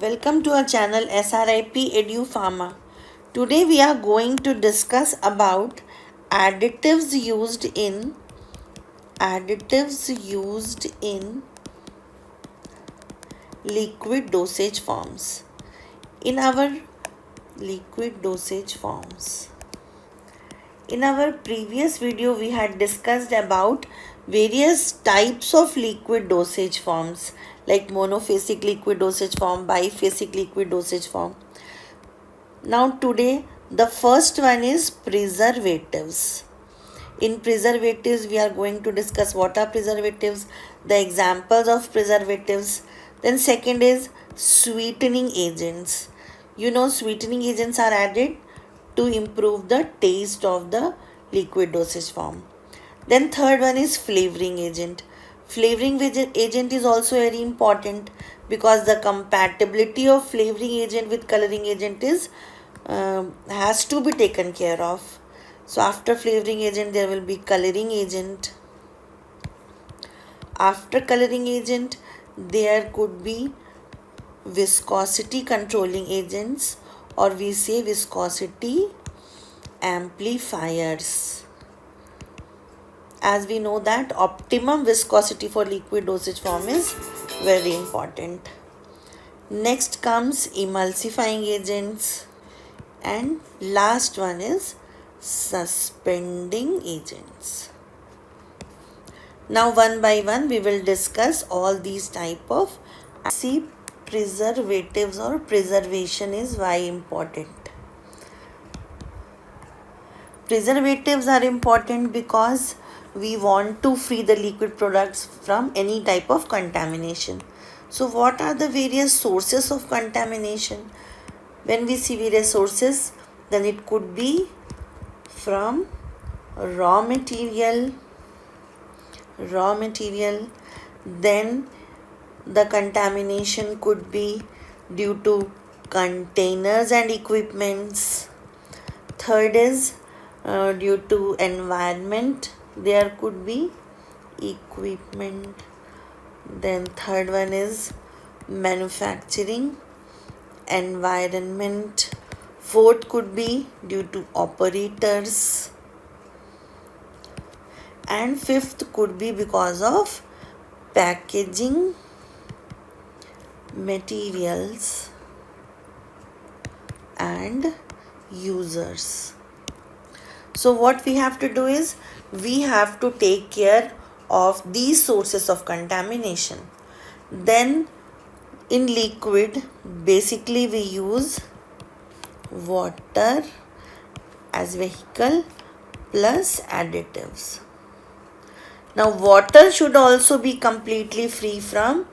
Welcome to our channel SRIP Edu Pharma. Today we are going to discuss about additives used in liquid dosage forms. In our liquid dosage forms. In our previous video, we had discussed about various types of liquid dosage forms like monophasic liquid dosage form, biphasic liquid dosage form. Now today the first one is preservatives. In preservatives we are going to discuss what are preservatives, the examples of preservatives. Then second is sweetening agents. Sweetening agents are added to improve the taste of the liquid dosage form. Then third one is flavoring agent. Flavoring agent is also very important because the compatibility of flavoring agent with coloring agent is has to be taken care of. So after flavoring agent there will be coloring agent. After coloring agent there could be viscosity controlling agents, or we say viscosity amplifiers. As we know that optimum viscosity for liquid dosage form is very important. Next comes emulsifying agents, and last one is suspending agents. Now one by one we will discuss all these type of. See, preservatives or preservation is why important. Preservatives are important because we want to free the liquid products from any type of contamination. So what are the various sources of contamination? When we see various sources, then it could be from raw material, then the contamination could be due to containers and equipments. Third is due to environment, there could be equipment. Then third one is manufacturing, environment. Fourth could be due to operators, and fifth could be because of packaging materials and users. So what we have to do is we have to take care of these sources of contamination. Then in liquid, basically we use water as vehicle plus additives. Now water should also be completely free from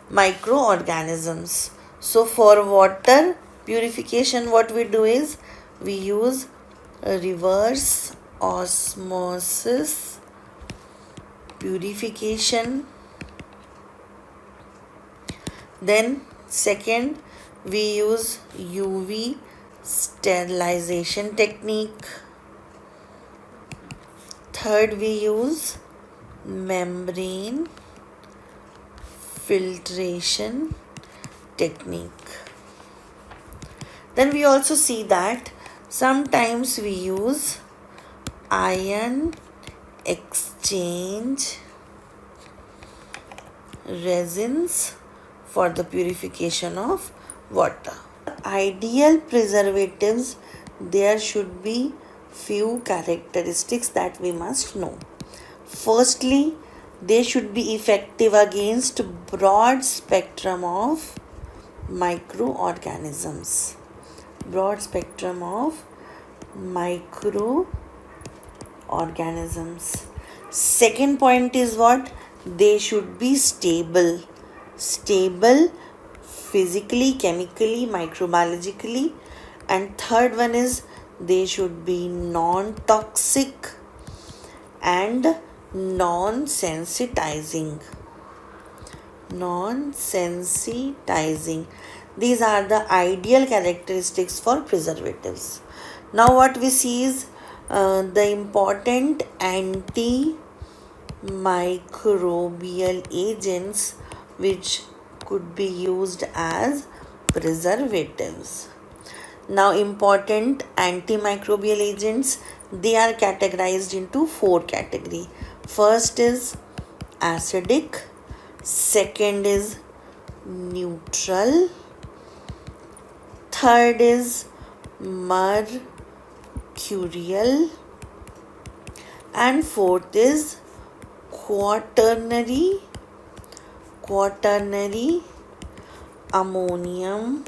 microorganisms. So for water purification, what we do is we use a reverse osmosis purification. Then second, we use UV sterilization technique. Third, we use membrane filtration technique. Then we also see that sometimes we use ion exchange resins for the purification of water. Ideal preservatives, there should be few characteristics that we must know. Firstly, they should be effective against broad spectrum of microorganisms. Second point is what? They should be stable physically, chemically, microbiologically. And third one is they should be non-toxic and non-sensitizing. These are the ideal characteristics for preservatives. Now what we see is the important antimicrobial agents which could be used as preservatives. Now important antimicrobial agents, they are categorized into 4 categories. First is acidic, second is neutral, third is mercurial, and fourth is quaternary ammonium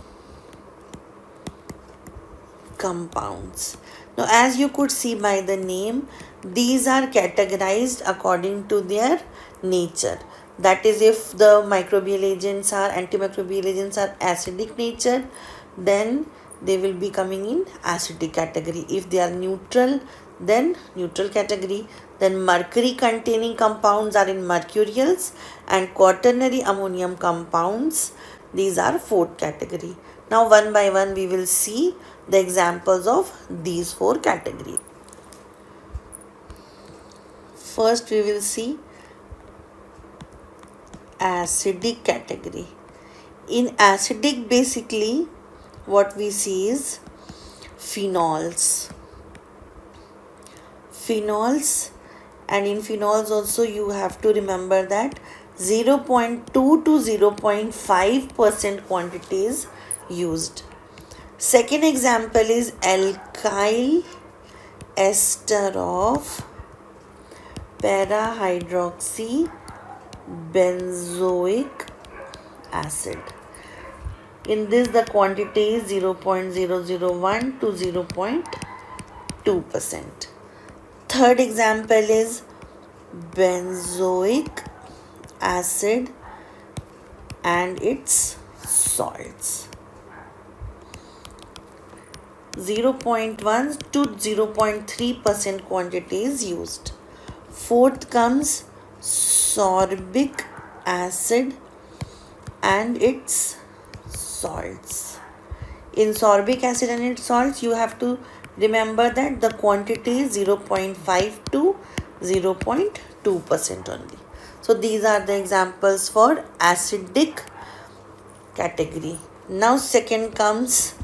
compounds. Now as you could see by the name, these are categorized according to their nature. That is, if the antimicrobial agents are acidic nature, then they will be coming in acidic category. If they are neutral, then neutral category. Then mercury containing compounds are in mercurials, and quaternary ammonium compounds, these are fourth category. Now one by one we will see the examples of these 4 categories. First we will see acidic category. In acidic, basically what we see is phenols, and in phenols also you have to remember that 0.2 to 0.5% quantity is used. Second example is alkyl ester of para-hydroxybenzoic acid. In this the quantity is 0.001 to 0.2%. Third example is benzoic acid and its salts. 0.1 to 0.3% quantity is used. Fourth comes sorbic acid and its salts. In sorbic acid and its salts, you have to remember that the quantity is 0.5 to 0.2% only. So these are the examples for acidic category. Now second comes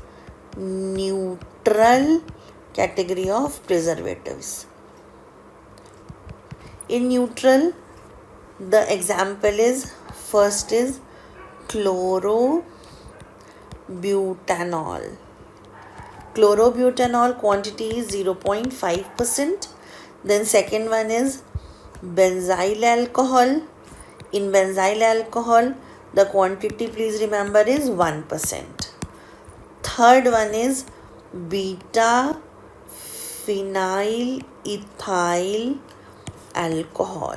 neutral category of preservatives. In neutral, the example is, first is chlorobutanol. Chlorobutanol quantity is 0.5%. Then second one is benzyl alcohol. In benzyl alcohol, the quantity, please remember, is 1%. Third one is beta phenyl ethyl alcohol.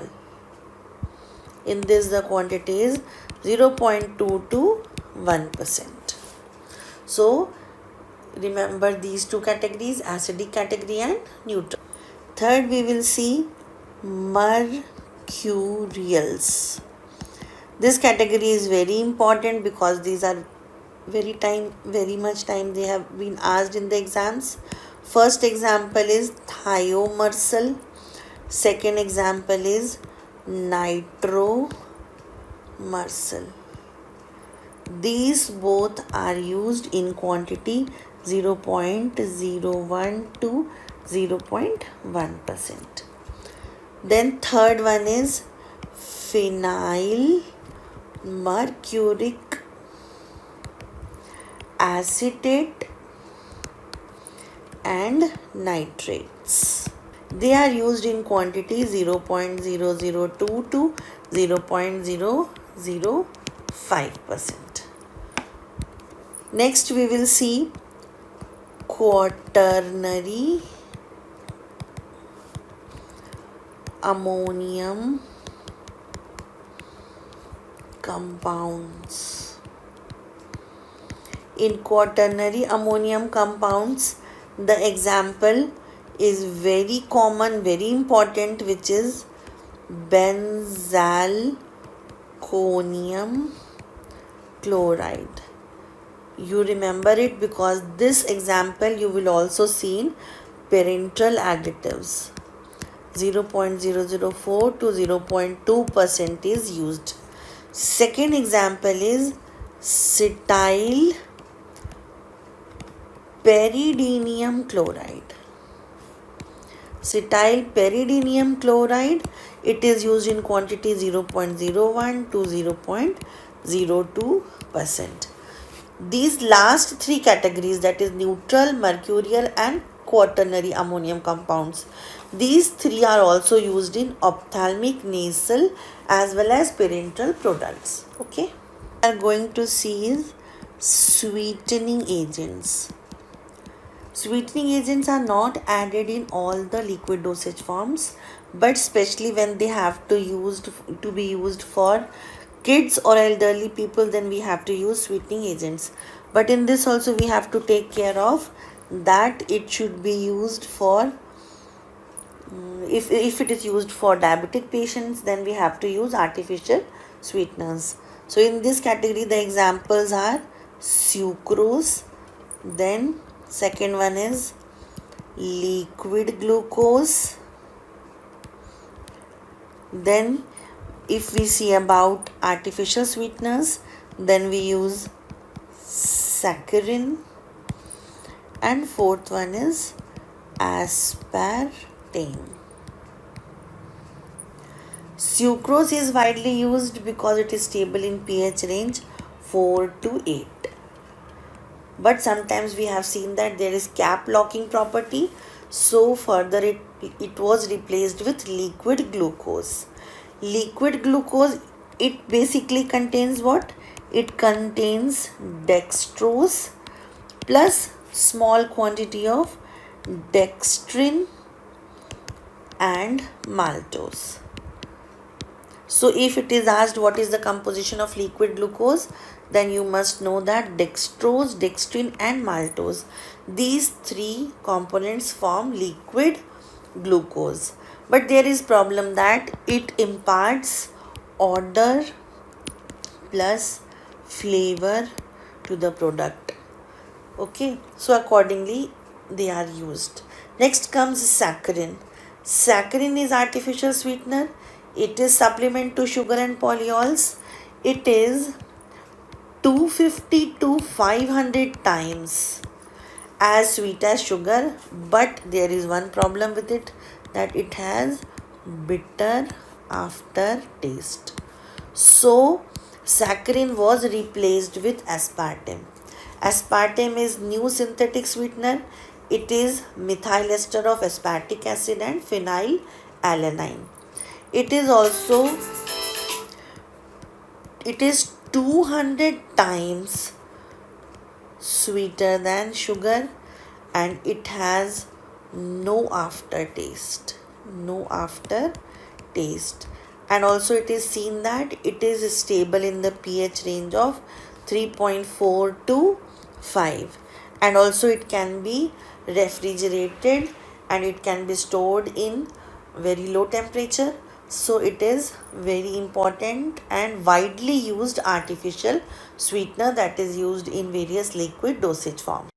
In this the quantity is 0.2 to 1%. So remember these 2 categories, acidic category and neutral. Third we will see mercurials. This category is very important because these are very much time they have been asked in the exams. First example is thiomersal. Second example is nitromersal. These both are used in quantity 0.01 to 0.1%. Then third one is phenyl mercuric acetate and nitrates. They are used in quantity 0.002 to 0.005%. Next we will see quaternary ammonium compounds. In quaternary ammonium compounds, the example is very common, very important, which is benzalkonium chloride. You remember it because this example you will also see in parenteral additives. 0.004 to 0.2% is used. Second example is cetyl Pyridinium chloride. Cetyl pyridinium chloride, it is used in quantity 0.01 to 0.02%. These last three categories, that is neutral, mercurial and quaternary ammonium compounds, these three are also used in ophthalmic, nasal as well as parenteral products. Okay, we are going to see is sweetening agents. Sweetening agents are not added in all the liquid dosage forms, but especially when they have to be used for kids or elderly people, then we have to use sweetening agents. But in this also we have to take care of that it should be used for if it is used for diabetic patients, then we have to use artificial sweeteners. So in this category the examples are sucrose, then second one is liquid glucose, then if we see about artificial sweeteners, then we use saccharin, and fourth one is aspartame. Sucrose is widely used because it is stable in pH range 4 to 8. But sometimes we have seen that there is cap locking property, so further it was replaced with liquid glucose. Liquid glucose, it basically contains what? It contains dextrose plus small quantity of dextrin and maltose. So if it is asked what is the composition of liquid glucose, then you must know that dextrose, dextrin and maltose, these three components form liquid glucose. But there is problem that it imparts odor plus flavor to the product. Okay, so accordingly they are used. Next comes saccharin. Saccharin is artificial sweetener. It is supplement to sugar and polyols. It is 250 to 500 times as sweet as sugar, but there is one problem with it, that it has bitter aftertaste. So saccharin was replaced with aspartame. Aspartame is new synthetic sweetener. It is methyl ester of aspartic acid and phenylalanine. It is 200 times sweeter than sugar, and it has no aftertaste. And also it is seen that it is stable in the pH range of 3.4 to 5, and also it can be refrigerated and it can be stored in very low temperature. So it is very important and widely used artificial sweetener that is used in various liquid dosage forms.